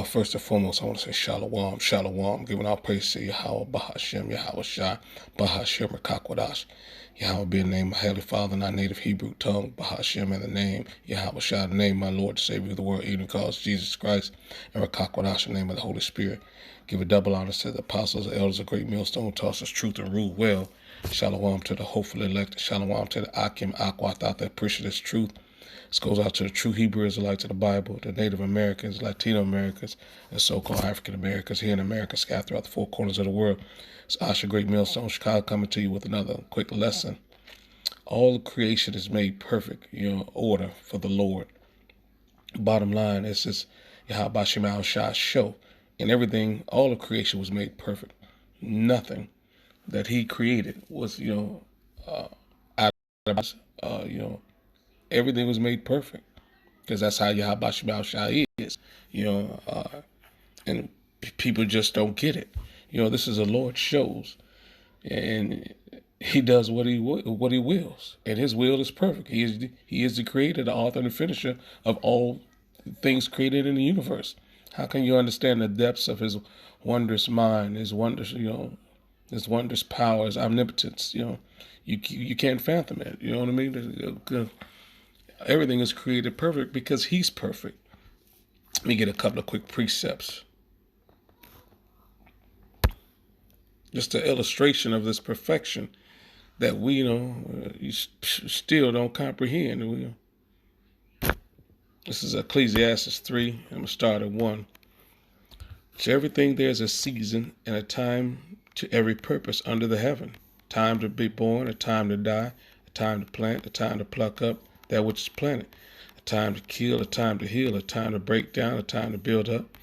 First and foremost, I want to say Shalom, Shalom, giving all praise to Yahweh, Bahashem, Yahweh Shai, Bahashem, Rakakwadash. Yahweh being named my Heavenly Father in our native Hebrew tongue, Bahashem in the name, Yahweh Shai, the name my Lord, Savior of the world, even calls Jesus Christ, and Rakakwadash, the name of the Holy Spirit. Give a double honor to the apostles, the elders, of great millstone, toss us truth and rule well. Shalom to the hopefully elected, Shalom to the Akim, Aquath, that appreciate this truth. This goes out to the true Hebrew Israelites of the Bible, the Native Americans, Latino Americans, and so-called African Americans here in America, scattered throughout the four corners of the world. It's Asha Great Millstone Chicago coming to you with another quick lesson. All creation is made perfect, order for the Lord. Bottom line is this Yahweh Shema Shai show. And everything, all of creation was made perfect. Nothing that he created was, out of, everything was made perfect. Because that's how Yahweh Shema Shai is, and people just don't get it. This is the Lord shows, and he does what he wills, and his will is perfect. He is the creator, the author, and the finisher of all things created in the universe. How can you understand the depths of his wondrous mind, his wondrous, his wondrous power, his omnipotence? You can't fathom it. You know what I mean? Everything is created perfect because he's perfect. Let me get a couple of quick precepts. Just an illustration of this perfection that we, you still don't comprehend. This is Ecclesiastes 3. I'm going to start at 1. To everything there's a season and a time to every purpose under the heaven. Time to be born, a time to die, a time to plant, a time to pluck up that which is planted, a time to kill, a time to heal, a time to break down, a time to build up,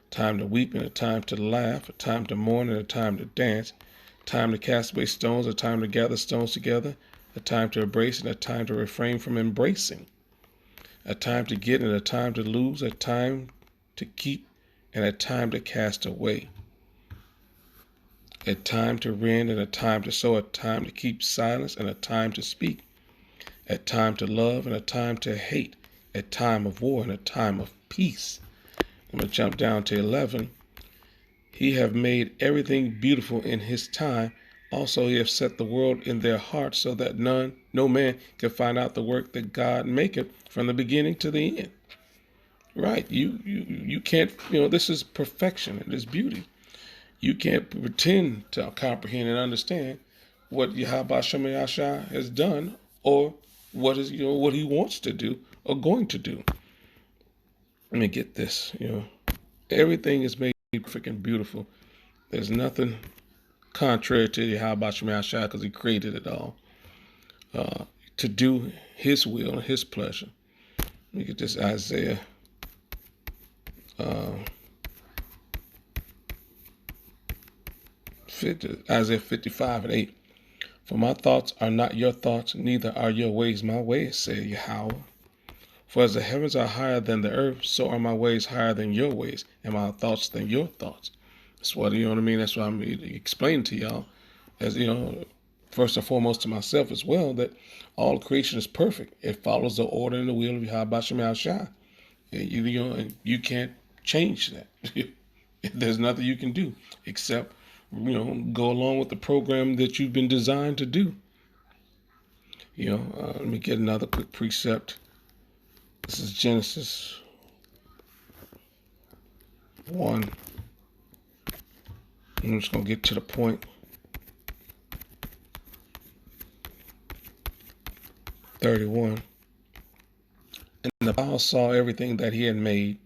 a time to weep and a time to laugh, a time to mourn and a time to dance, a time to cast away stones, a time to gather stones together, a time to embrace and a time to refrain from embracing, a time to get and a time to lose, a time to keep and a time to cast away, a time to rend and a time to sow, a time to keep silence and a time to speak, a time to love and a time to hate, a time of war and a time of peace. I'm going to jump down to 11. He have made everything beautiful in his time. Also, he have set the world in their hearts so that no man can find out the work that God maketh from the beginning to the end. Right. You can't, this is perfection and this beauty. You can't pretend to comprehend and understand what Yahweh Shema Shai has done or what he wants to do or going to do. Let me get this, everything is made perfect and beautiful. There's nothing contrary to Yahweh Shema Shai because he created it all to do his will and his pleasure. Let me get this Isaiah 55 and 8. For my thoughts are not your thoughts, neither are your ways my ways, said Yahweh. For as the heavens are higher than the earth, so are my ways higher than your ways, and my thoughts than your thoughts. That's what, I mean? That's what I'm explaining to y'all, as, first and foremost to myself as well, that all creation is perfect. It follows the order and the will of Yahweh Shema Shai. And you can't change that. There's nothing you can do except, go along with the program that you've been designed to do. Let me get another quick precept. This is Genesis 1. I'm just going to get to the point. 31. And the Baal saw everything that he had made,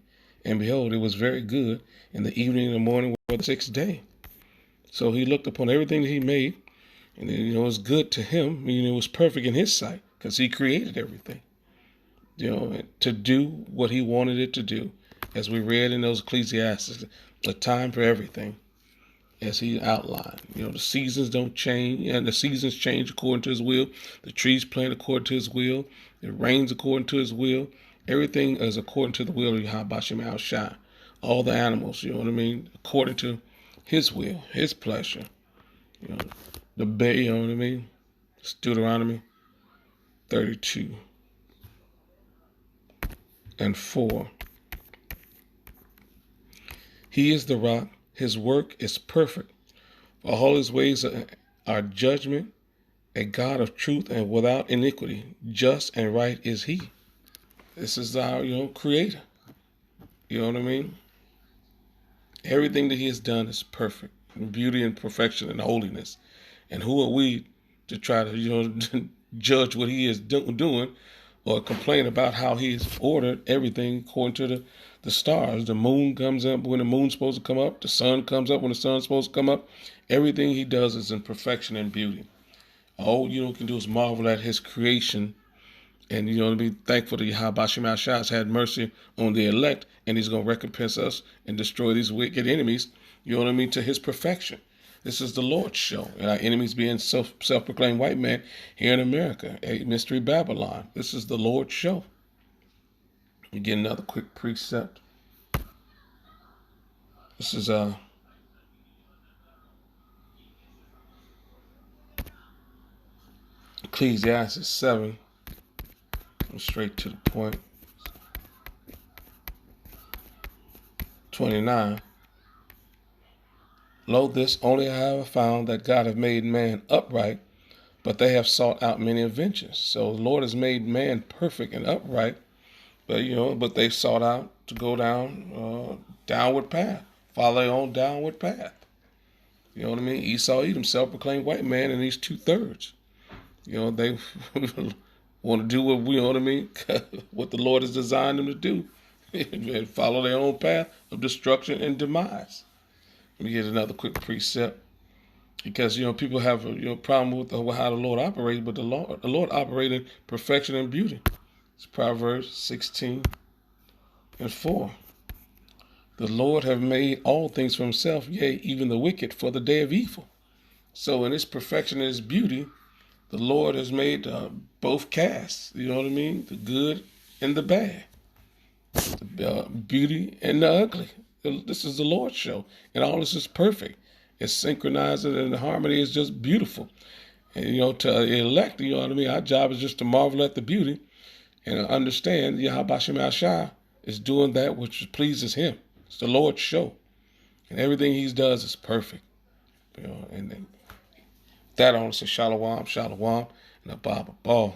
and behold, it was very good. In the evening and the morning were the sixth day. So he looked upon everything that he made, and it was good to him, meaning it was perfect in his sight, because he created everything, to do what he wanted it to do. As we read in those Ecclesiastes, a time for everything, as he outlined. The seasons don't change, and the seasons change according to his will. The trees plant according to his will. It rains according to his will. Everything is according to the will of Yahweh Shema Shai. All the animals, according to his will, his pleasure. The bay, It's Deuteronomy 32 and 4. He is the rock. His work is perfect. For all his ways are judgment, a God of truth and without iniquity. Just and right is he. This is our, creator. You know what I mean? Everything that he has done is perfect. Beauty and perfection and holiness. And who are we to try to, judge what he is doing or complain about how he's ordered everything according to the stars. The moon comes up when the moon's supposed to come up. The sun comes up when the sun's supposed to come up. Everything he does is in perfection and beauty. All you can do is marvel at his creation and, be thankful that Yahweh Shem Shai has had mercy on the elect, and he's going to recompense us and destroy these wicked enemies, to his perfection. This is the Lord's show, and our enemies being self-proclaimed white man here in America, a mystery Babylon. This is the Lord's show. Again, another quick precept. This is Ecclesiastes 7. Straight to the point. 29. Lo, this only I have found, that God hath made man upright, but they have sought out many inventions. So the Lord has made man perfect and upright, but they sought out to go down downward path, follow their own downward path. You know what I mean? Esau, Edom, self-proclaimed white man in these 2/3. They want to do what what the Lord has designed them to do, and follow their own path of destruction and demise. Let me get another quick precept, because people have a problem with how the Lord operates, but the Lord operated in perfection and beauty. It's Proverbs 16:4. The Lord have made all things for himself, yea, even the wicked for the day of evil. So in his perfection and his beauty, the Lord has made both casts, the good and the bad, the beauty and the ugly. This is the Lord's show, and all this is perfect. It's synchronized, and the harmony is just beautiful. And, to elect, our job is just to marvel at the beauty and understand Yahweh Shem Shai is doing that which pleases him. It's the Lord's show, and everything he does is perfect. And then that on says Shalom, Shalom, and a Baba Ball.